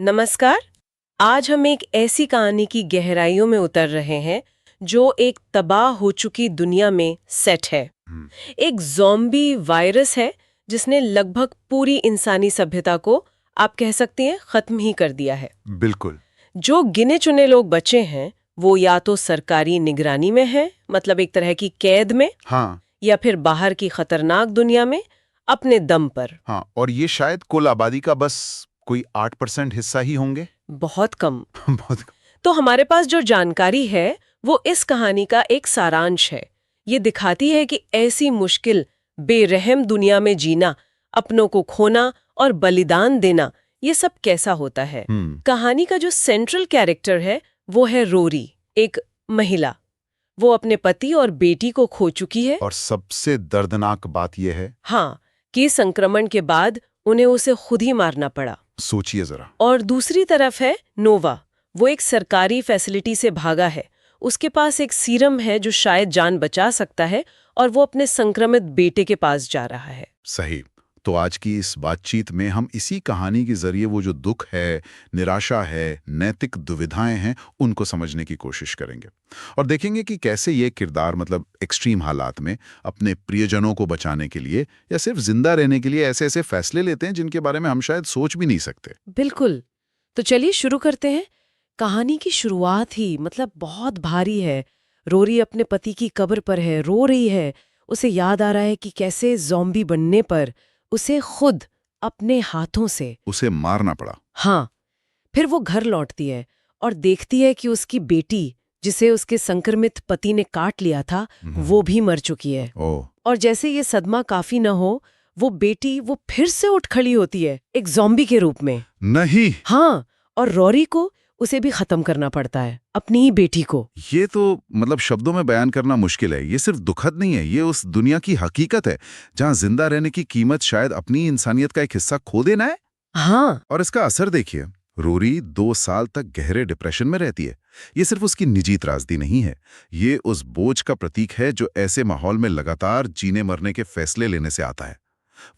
नमस्कार। आज हम एक ऐसी कहानी की गहराइयों में उतर रहे हैं जो एक तबाह हो चुकी दुनिया में सेट है। एक ज़ॉम्बी वायरस है जिसने लगभग पूरी इंसानी सभ्यता को आप कह सकती हैं खत्म ही कर दिया है। बिल्कुल। जो गिने चुने लोग बचे हैं वो या तो सरकारी निगरानी में हैं, मतलब एक तरह की कैद में, हाँ या फिर बाहर की खतरनाक दुनिया में अपने दम पर। हाँ, और ये शायद कुल आबादी का बस कोई 8% हिस्सा ही होंगे। बहुत कम। बहुत कम। तो हमारे पास जो जानकारी है वो इस कहानी का एक सारांश है। ये दिखाती है कि ऐसी मुश्किल बेरहम दुनिया में जीना, अपनों को खोना और बलिदान देना, ये सब कैसा होता है। कहानी का जो सेंट्रल कैरेक्टर है वो है रोरी, एक महिला। वो अपने पति और बेटी को खो चुकी है। और सबसे दर्दनाक बात यह है, हाँ, कि संक्रमण के बाद उन्हें उसे खुद ही मारना पड़ा। सोचिए जरा। और दूसरी तरफ है नोवा। वो एक सरकारी फैसिलिटी से भागा है। उसके पास एक सीरम है जो शायद जान बचा सकता है और वो अपने संक्रमित बेटे के पास जा रहा है। सही। तो आज की इस बातचीत में हम इसी कहानी के जरिए वो जो दुख है, निराशा है, नैतिक दुविधाएं हैं, उनको समझने की कोशिश करेंगे और देखेंगे कि कैसे ये किरदार मतलब एक्सट्रीम हालात में अपने प्रियजनों को बचाने के लिए या सिर्फ जिंदा रहने के लिए ऐसे ऐसे फैसले लेते हैं जिनके बारे में हम शायद सोच भी नहीं सकते। बिल्कुल। तो चलिए शुरू करते हैं। कहानी की शुरुआत ही मतलब बहुत भारी है। रोरी अपने पति की कब्र पर है, रो रही है। उसे याद आ रहा है कि कैसे ज़ॉम्बी बनने पर उसे खुद अपने हाथों से उसे मारना पड़ा। हाँ। फिर वो घर लौटती है और देखती है कि उसकी बेटी, जिसे उसके संक्रमित पति ने काट लिया था, वो भी मर चुकी है। ओह। और जैसे ये सदमा काफी न हो, वो बेटी वो फिर से उठ खड़ी होती है एक ज़ॉम्बी के रूप में। नहीं। हाँ, और रोरी को उसे भी खत्म करना पड़ता है, अपनी ही बेटी को। ये तो मतलब शब्दों में बयान करना मुश्किल है। ये सिर्फ दुखद नहीं है, ये उस दुनिया की हकीकत है जहां जिंदा रहने की कीमत शायद अपनी इंसानियत का एक हिस्सा खो देना है। हाँ। और इसका असर देखिए, रोरी 2 साल तक गहरे डिप्रेशन में रहती है। ये सिर्फ उसकी निजी त्रासदी नहीं है, ये उस बोझ का प्रतीक है जो ऐसे माहौल में लगातार जीने मरने के फैसले लेने से आता है।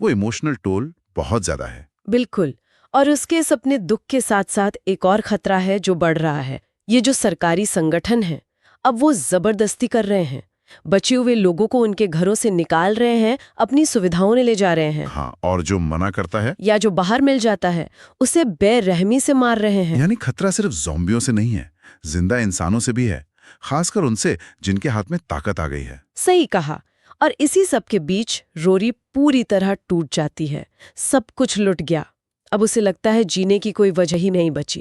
वो इमोशनल टोल बहुत ज्यादा है। बिल्कुल। और उसके इस अपने दुख के साथ साथ एक और खतरा है जो बढ़ रहा है। ये जो सरकारी संगठन है, अब वो जबरदस्ती कर रहे हैं। बचे हुए लोगों को उनके घरों से निकाल रहे हैं, अपनी सुविधाओं में ले जा रहे हैं। हाँ, और जो मना करता है या जो बाहर मिल जाता है उसे बेरहमी से मार रहे हैं। यानी खतरा सिर्फ ज़ॉम्बियों से नहीं है, जिंदा इंसानों से भी है, खासकर उनसे जिनके हाथ में ताकत आ गई है। सही कहा। और इसी सब के बीच रोरी पूरी तरह टूट जाती है। सब कुछ लुट गया। अब उसे लगता है जीने की कोई वजह ही नहीं बची।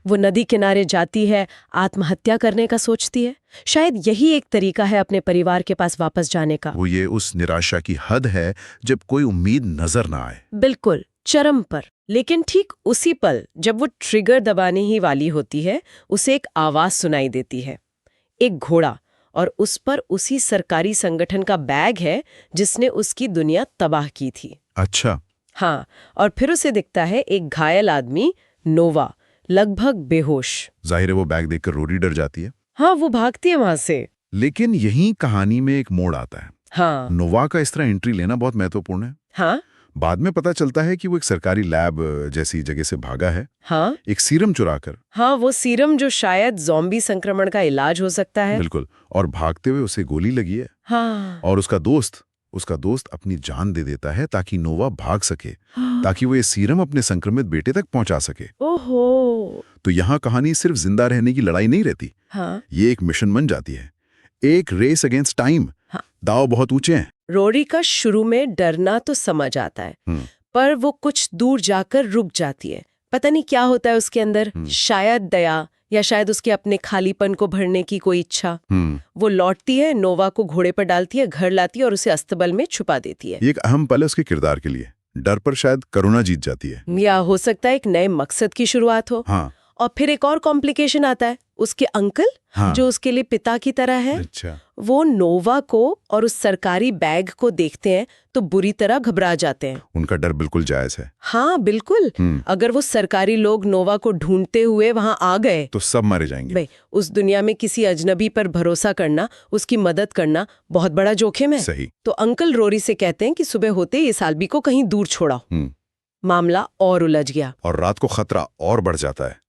वो नदी किनारे जाती है, आत्महत्या करने का सोचती है। शायद यही एक तरीका है अपने परिवार के पास वापस जाने का। वो ये उस निराशा की हद है जब कोई उम्मीद नजर ना आए। बिल्कुल, चरम पर। लेकिन ठीक उसी पल जब वो ट्रिगर दबाने ही वाली होती है, उसे एक आवाज सुनाई देती है। एक घोड़ा, और उस पर उसी सरकारी संगठन का बैग है जिसने उसकी दुनिया तबाह की थी। अच्छा। हाँ, और फिर उसे दिखता है एक घायल आदमी, नोवा, लगभग बेहोश। जाहिर है वो बैग देखकर रोरी डर जाती है। हाँ, वो भागती है वहां से। लेकिन यही कहानी में एक मोड़ आता है। हाँ। नोवा का इस तरह एंट्री लेना बहुत महत्वपूर्ण है। हाँ। बाद में पता चलता है कि वो एक सरकारी लैब जैसी जगह से भागा है। हाँ। एक सीरम चुराकर। हाँ, वो सीरम जो शायद ज़ॉम्बी संक्रमण का इलाज हो सकता है। बिल्कुल। और भागते हुए उसे गोली लगी है। हाँ। और उसका दोस्त अपनी जान दे देता है ताकि नोवा भाग सके, ताकि वो ये सीरम अपने संक्रमित बेटे तक पहुंचा सके। ओहो। तो यहाँ कहानी सिर्फ जिंदा रहने की लड़ाई नहीं रहती। हाँ। ये एक मिशन बन जाती है, एक रेस अगेंस्ट टाइम। हाँ। दाव बहुत ऊंचे हैं। रोरी का शुरू में डरना तो समझ आता है, पर वो कुछ दूर जाकर रुक जाती है। पता नहीं क्या होता है उसके अंदर, शायद दया या शायद उसके अपने खालीपन को भरने की कोई इच्छा। वो लौटती है, नोवा को घोड़े पर डालती है, घर लाती है और उसे अस्तबल में छुपा देती है। ये एक अहम पल है उसके किरदार के लिए। डर पर शायद करुणा जीत जाती है, या हो सकता है एक नए मकसद की शुरुआत हो। हाँ। और फिर एक और कॉम्प्लिकेशन आता है। उसके अंकल, हाँ। जो उसके लिए पिता की तरह है, अच्छा। वो नोवा को और उस सरकारी बैग को देखते हैं तो बुरी तरह घबरा जाते हैं। उनका डर बिल्कुल जायज है। हाँ, बिल्कुल। अगर वो सरकारी लोग नोवा को ढूंढते हुए वहां आ गए तो सब मारे जाएंगे। भाई, उस दुनिया में किसी अजनबी पर भरोसा करना, उसकी मदद करना बहुत बड़ा जोखिम है। सही। तो अंकल रोरी से कहते हैं कि सुबह होते ही इस आदमी को कहीं दूर छोड़ाओ। मामला और उलझ गया। और रात को खतरा और बढ़ जाता है।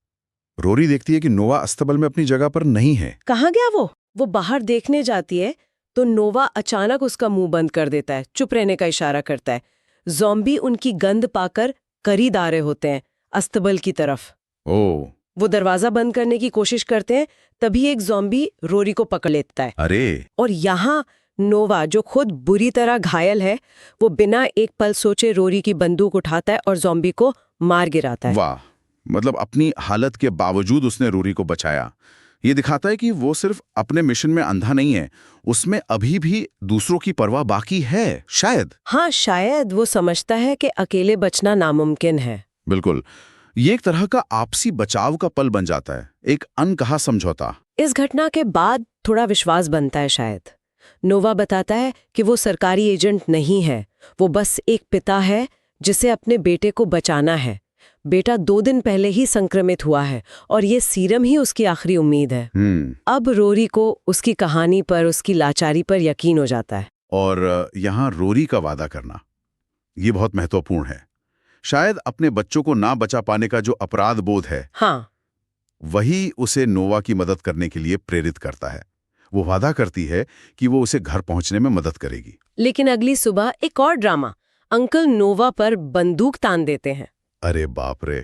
रोरी देखती है कि नोवा अस्तबल में अपनी जगह पर नहीं है। कहाँ गया वो बाहर देखने जाती है तो नोवा अचानक उसका मुंह बंद कर देता है, चुप रहने का इशारा करता है। ज़ॉम्बी उनकी गंध पाकर करीब आ रहे होते हैं अस्तबल की तरफ। ओह, वो दरवाजा बंद करने की कोशिश करते हैं, तभी एक ज़ॉम्बी रोरी को पकड़ लेता है। अरे! और यहाँ नोवा, जो खुद बुरी तरह घायल है, वो बिना एक पल सोचे रोरी की बंदूक उठाता है और ज़ॉम्बी को मार गिराता है। वाह, मतलब अपनी हालत के बावजूद उसने रोरी को बचाया। ये दिखाता है कि वो सिर्फ अपने मिशन में अंधा नहीं है, उसमें अभी भी दूसरों की परवाह बाकी है, शायद। हाँ, शायद वो समझता है कि अकेले बचना नामुमकिन है। बिल्कुल। ये एक तरह का आपसी बचाव का पल बन जाता है, एक अनकहा समझौता। इस घटना के बाद थोड़ा विश्वास बनता है शायद। नोवा बताता है कि वो सरकारी एजेंट नहीं है, वो बस एक पिता है जिसे अपने बेटे को बचाना है। बेटा 2 दिन पहले ही संक्रमित हुआ है और ये सीरम ही उसकी आखिरी उम्मीद है। अब रोरी को उसकी कहानी पर, उसकी लाचारी पर यकीन हो जाता है। और यहाँ रोरी का वादा करना, ये बहुत महत्वपूर्ण है। शायद अपने बच्चों को ना बचा पाने का जो अपराध बोध है, हाँ, वही उसे नोवा की मदद करने के लिए प्रेरित करता है। वो वादा करती है कि वो उसे घर पहुंचने में मदद करेगी। लेकिन अगली सुबह एक और ड्रामा। अंकल नोवा पर बंदूक तान देते हैं। अरे बाप रे!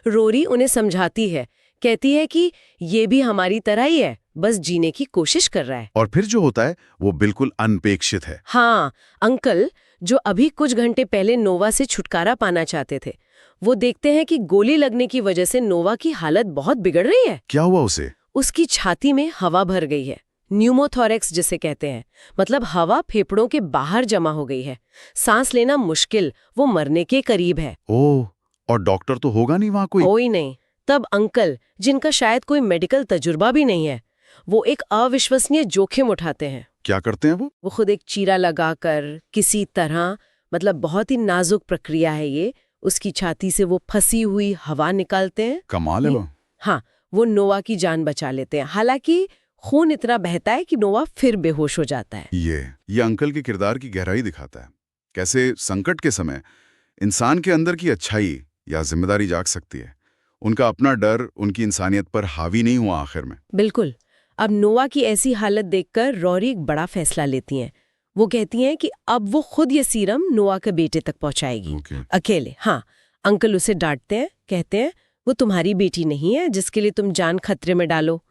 रोरी उन्हें समझाती है, कहती है कि ये भी हमारी तरह ही है, बस जीने की कोशिश कर रहा है। और फिर जो होता है वो बिल्कुल अनपेक्षित है। हाँ, अंकल, जो अभी कुछ घंटे पहले नोवा से छुटकारा पाना चाहते थे, वो देखते हैं कि गोली लगने की वजह से नोवा की हालत बहुत बिगड़ रही है। क्या हुआ उसे? उसकी छाती में हवा भर गई है, न्यूमोथोरेक्स जिसे कहते हैं, मतलब हवा फेफड़ों के बाहर जमा हो गई है। सांस लेना मुश्किल, वो मरने के करीब है। ओह, और डॉक्टर तो होगा नहीं वहां कोई नहीं। तब अंकल, जिनका शायद कोई मेडिकल तजुर्बा भी नहीं है, वो एक अविश्वसनीय जोखिम उठाते हैं। क्या करते हैं वो? खुद एक चीरा लगाकर किसी तरह, मतलब बहुत ही नाजुक प्रक्रिया है ये, उसकी छाती से वो फंसी हुई हवा निकालते हैं। कमाल है वो। हाँ, वो नोवा की जान बचा लेते हैं। हालांकि खून इतना बहता है कि नोवा फिर बेहोश हो जाता है। ये अंकल के किरदार की गहराई दिखाता है। कैसे संकट के समय इंसान के अंदर की अच्छाई या जिम्मेदारी जाग सकती है। उनका अपना डर उनकी इंसानियत पर हावी नहीं हुआ आखिर में। बिल्कुल। अब नोवा की ऐसी हालत देखकर रोरी एक बड़ा फैसला लेती हैं। वो कहती हैं कि अब वो खुद ये सीरम नोवा के बेटे तक पहुंचाएगी, अकेले। हाँ, अंकल उसे डांटते हैं, कहते हैं वो तुम्हारी बेटी नहीं है जिसके लिए तुम जान खतरे में डालो।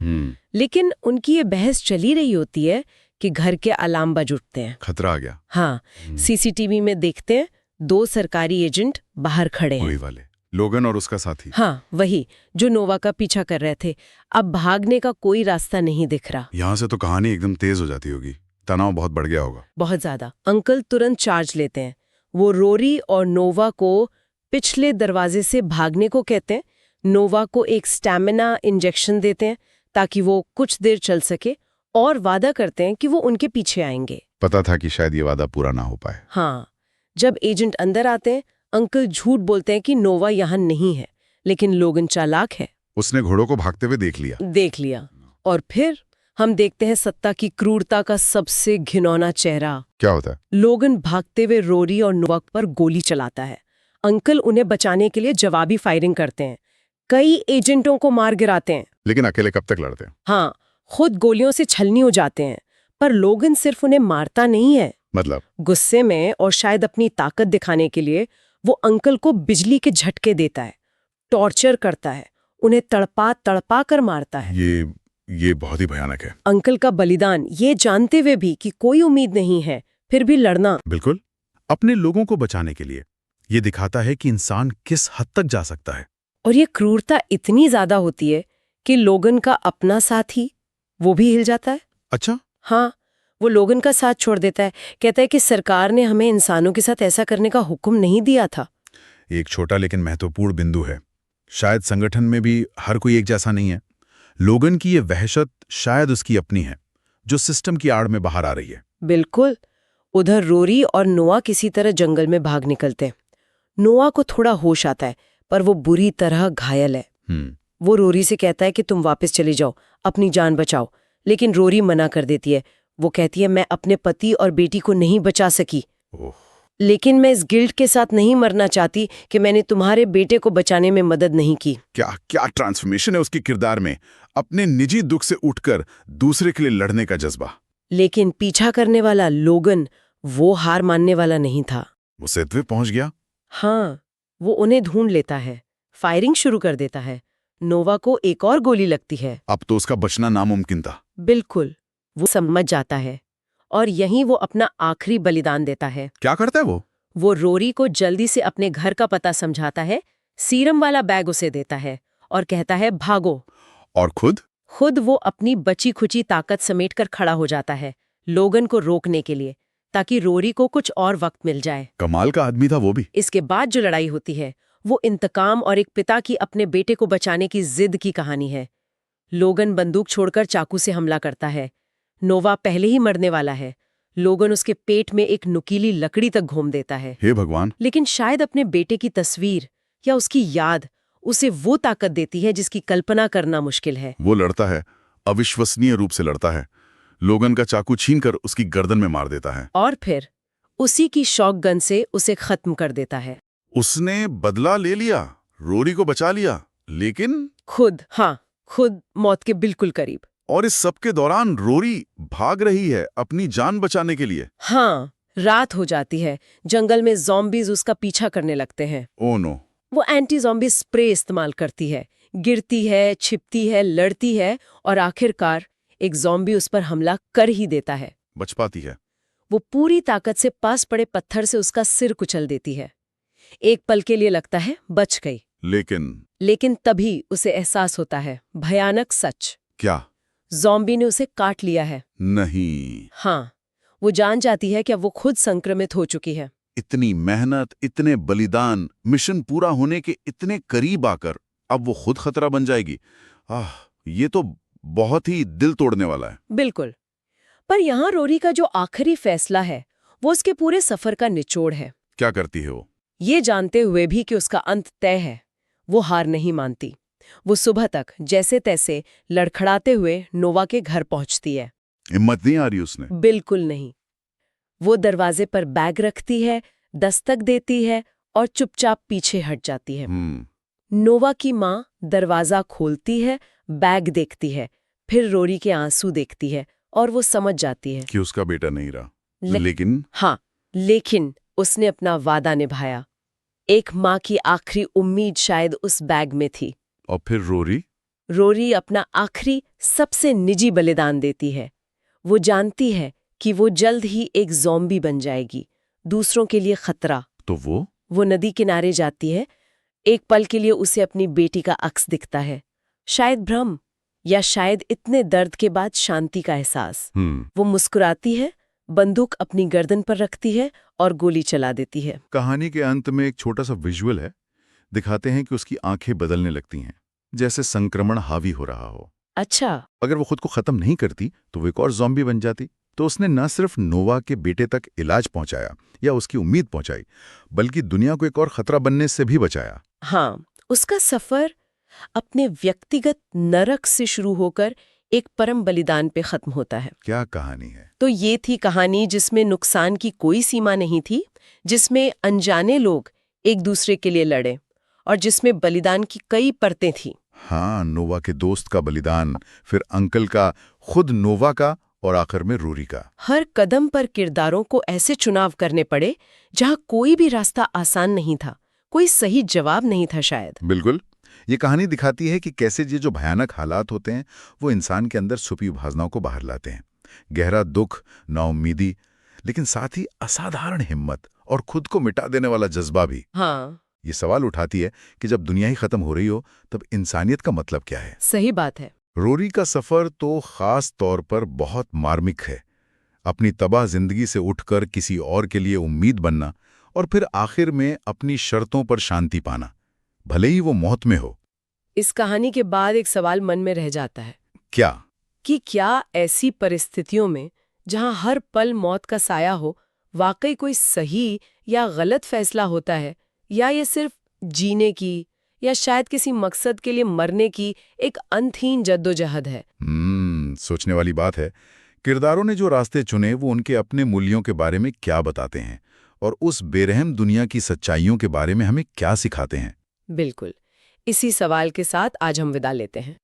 लेकिन उनकी ये बहस चली रही होती है कि घर के अलार्म बज उठते हैं। खतरा आ गया। हाँ, सीसीटीवी में देखते हैं 2 सरकारी एजेंट बाहर खड़े हैं। वही वाले, लोगन और उसका साथी। हाँ, वही जो नोवा का पीछा कर रहे थे। अब भागने का कोई रास्ता नहीं दिख रहा। यहाँ से तो कहानी एकदम तेज हो जाती होगी, तनाव बहुत बढ़ गया होगा। बहुत ज्यादा। अंकल तुरंत चार्ज लेते हैं। वो रोरी और नोवा को पिछले दरवाजे से भागने को कहते हैं। नोवा को एक स्टैमिना इंजेक्शन देते हैं ताकि वो कुछ देर चल सके, और वादा करते हैं कि वो उनके पीछे आएंगे। पता था कि शायद ये वादा पूरा ना हो पाए। हाँ, जब एजेंट अंदर आते हैं, अंकल झूठ बोलते हैं कि नोवा यहाँ नहीं है, लेकिन लोगन चालाक है। उसने घोड़ों को भागते हुए देख लिया। और फिर हम देखते हैं सत्ता की क्रूरता का सबसे घिनौना चेहरा। क्या होता है? लोगन भागते हुए रोरी और नोवा पर गोली चलाता है। अंकल उन्हें बचाने के लिए जवाबी फायरिंग करते हैं, कई एजेंटों को मार गिराते हैं। लेकिन अकेले कब तक लड़ते हैं? हाँ, खुद गोलियों से छलनी हो जाते हैं। पर लोगन सिर्फ उन्हें मारता नहीं है। मतलब? गुस्से में और शायद अपनी ताकत दिखाने के लिए वो अंकल को बिजली के झटके देता है, टॉर्चर करता है, उन्हें तड़पा तड़पा कर मारता है। ये बहुत ही भयानक है। अंकल का बलिदान, ये जानते हुए भी कि कोई उम्मीद नहीं है, फिर भी लड़ना। बिल्कुल, अपने लोगों को बचाने के लिए। ये दिखाता है कि इंसान किस हद तक जा सकता है। और ये क्रूरता इतनी ज्यादा होती है कि लोगन का अपना साथी वो भी हिल जाता है। अच्छा? हाँ, वो लोगन का साथ छोड़ देता है, कहता है कि सरकार ने हमें इंसानों के साथ ऐसा करने का हुक्म नहीं दिया था। एक छोटा लेकिन महत्वपूर्ण बिंदु है। शायद संगठन में भी हर कोई एक जैसा नहीं है। लोगन की ये वहशत शायद उसकी अपनी है, जो सिस्टम की आड़ में बाहर आ रही है। बिल्कुल। उधर रोरी और नोआ किसी तरह जंगल में भाग निकलते हैं। नोआ को थोड़ा होश आता है, पर वो बुरी तरह घायल है। वो रोरी से कहता है कि तुम वापस चले जाओ, अपनी जान बचाओ। लेकिन रोरी मना कर देती है। वो कहती है, मैं अपने पति और बेटी को नहीं बचा सकी। लेकिन मैं इस गिल्ट के साथ नहीं मरना चाहती कि मैंने तुम्हारे बेटे को बचाने में मदद नहीं की। क्या क्या ट्रांसफॉर्मेशन है उसके किरदार में, अपने निजी दुख से उठकर दूसरे के लिए लड़ने का जज्बा। लेकिन पीछा करने वाला लोगन, वो हार मानने वाला नहीं था। वो सेतवे पहुंच गया। हाँ, वो उन्हें ढूंढ लेता है, फायरिंग शुरू कर देता है। नोवा को एक और गोली लगती है। अब तो उसका बचना नामुमकिन था। बिल्कुल, वो समझ जाता है और यहीं वो अपना आखिरी बलिदान देता है। क्या करता है वो? वो रोरी को जल्दी से अपने घर का पता समझाता है, सीरम वाला बैग उसे देता है और कहता है भागो। और खुद वो अपनी बची खुची ताकत समेटकर खड़ा हो जाता है, लोगन को रोकने के लिए, ताकि रोरी को कुछ और वक्त मिल जाए। कमाल का आदमी था वो भी। इसके बाद जो लड़ाई होती है वो इंतकाम और एक पिता की अपने बेटे को बचाने की जिद की कहानी है। लोगन बंदूक छोड़कर चाकू से हमला करता है। नोवा पहले ही मरने वाला है। लोगन उसके पेट में एक नुकीली लकड़ी तक घोम देता है। हे भगवान! लेकिन शायद अपने बेटे की तस्वीर या उसकी याद उसे वो ताकत देती है जिसकी कल्पना करना मुश्किल है। वो लड़ता है, अविश्वसनीय रूप से लड़ता है। लोगन का चाकू छीनकर उसकी गर्दन में मार देता है और फिर उसी की शॉटगन से उसे खत्म कर देता है। उसने बदला ले लिया, रोरी को बचा लिया, लेकिन खुद मौत के बिल्कुल करीब। और इस सब के दौरान रोरी भाग रही है अपनी जान बचाने के लिए। हाँ, रात हो जाती है, जंगल में ज़ॉम्बीज़ उसका पीछा करने लगते हैं। Oh no! वो एंटी ज़ॉम्बी स्प्रे इस्तेमाल करती है, गिरती है, छिपती है, लड़ती है और आखिरकार एक ज़ॉम्बी उस पर हमला कर ही देता है। बच पाती है। वो पूरी ताकत से पास पड़े पत्थर से उसका सिर कुचल देती है। एक पल के लिए लगता है बच गई, लेकिन तभी उसे एहसास होता है भयानक सच। क्या? ज़ॉम्बी ने उसे काट लिया है। नहीं। हाँ, वो जान जाती है कि अब वो खुद संक्रमित हो चुकी है। इतनी मेहनत, इतने बलिदान, मिशन पूरा होने के इतने करीब आकर अब वो खुद खतरा बन जाएगी। ये तो बहुत ही दिल तोड़ने वाला है। बिल्कुल। पर यहाँ रोरी का जो आखिरी फैसला है वो उसके पूरे सफर का निचोड़ है। क्या करती है वो? ये जानते हुए भी कि उसका अंत तय है, वो हार नहीं मानती। वो सुबह तक जैसे तैसे लड़खड़ाते हुए नोवा के घर पहुंचती है। हिम्मत नहीं आ रही उसने? बिल्कुल नहीं। वो दरवाजे पर बैग रखती है, दस्तक देती है और चुपचाप पीछे हट जाती है। नोवा की माँ दरवाजा खोलती है, बैग देखती है, फिर रोरी के आंसू देखती है और वो समझ जाती है कि उसका बेटा नहीं रहा। लेकिन उसने अपना वादा निभाया। एक माँ की आखिरी उम्मीद शायद उस बैग में थी। और फिर रोरी अपना आखिरी सबसे निजी बलिदान देती है। वो जानती है कि वो जल्द ही एक ज़ॉम्बी बन जाएगी, दूसरों के लिए खतरा। तो वो नदी किनारे जाती है। एक पल के लिए उसे अपनी बेटी का अक्स दिखता है, शायद भ्रम या शायद इतने दर्द के बाद शांति का एहसास। वो मुस्कुराती है, बंदूक अपनी गर्दन पर रखती है और गोली चला देती है। कहानी के अंत में एक छोटा सा विजुअल है। दिखाते हैं कि उसकी आंखें बदलने लगती हैं, जैसे संक्रमण हावी हो रहा हो। अच्छा। अगर वो खुद को खत्म नहीं करती तो वो एक और ज़ॉम्बी बन जाती। तो उसने न सिर्फ नोवा के बेटे तक इलाज पहुंचाया या उसकी उम्मीद पहुंचाई, बल्कि दुनिया को एक और खतरा बनने से भी बचाया। हाँ, उसका सफर अपने व्यक्तिगत नरक से शुरू होकर एक परम बलिदान पे खत्म होता है। क्या कहानी है! तो ये थी कहानी जिसमें नुकसान की कोई सीमा नहीं थी, जिसमें अनजाने लोग एक दूसरे के लिए लड़े और जिसमें बलिदान की कई परतें थी। हाँ, नोवा के दोस्त का बलिदान, फिर अंकल का, खुद नोवा का और आखिर में रोरी का। हर कदम पर किरदारों को ऐसे चुनाव करने पड़े जहाँ कोई भी रास्ता आसान नहीं था, कोई सही जवाब नहीं था शायद। बिल्कुल। ये कहानी दिखाती है कि कैसे ये जो भयानक हालात होते हैं वो इंसान के अंदर छुपी भावनाओं को बाहर लाते हैं। गहरा दुख, नाउम्मीदी, लेकिन साथ ही असाधारण हिम्मत और खुद को मिटा देने वाला जज्बा भी। हाँ, ये सवाल उठाती है कि जब दुनिया ही खत्म हो रही हो तब इंसानियत का मतलब क्या है। सही बात है। रोरी का सफर तो खास तौर पर बहुत मार्मिक है। अपनी तबाह जिंदगी से उठकर किसी और के लिए उम्मीद बनना और फिर आखिर में अपनी शर्तों पर शांति पाना, भले ही वो मौत में हो। इस कहानी के बाद एक सवाल मन में रह जाता है। क्या ऐसी परिस्थितियों में जहां हर पल मौत का साया हो, वाकई कोई सही या गलत फैसला होता है, या ये सिर्फ जीने की या शायद किसी मकसद के लिए मरने की एक अंतहीन जद्दोजहद है? सोचने वाली बात है। किरदारों ने जो रास्ते चुने वो उनके अपने मूल्यों के बारे में क्या बताते हैं और उस बेरहम दुनिया की सच्चाइयों के बारे में हमें क्या सिखाते हैं? बिल्कुल। इसी सवाल के साथ आज हम विदा लेते हैं।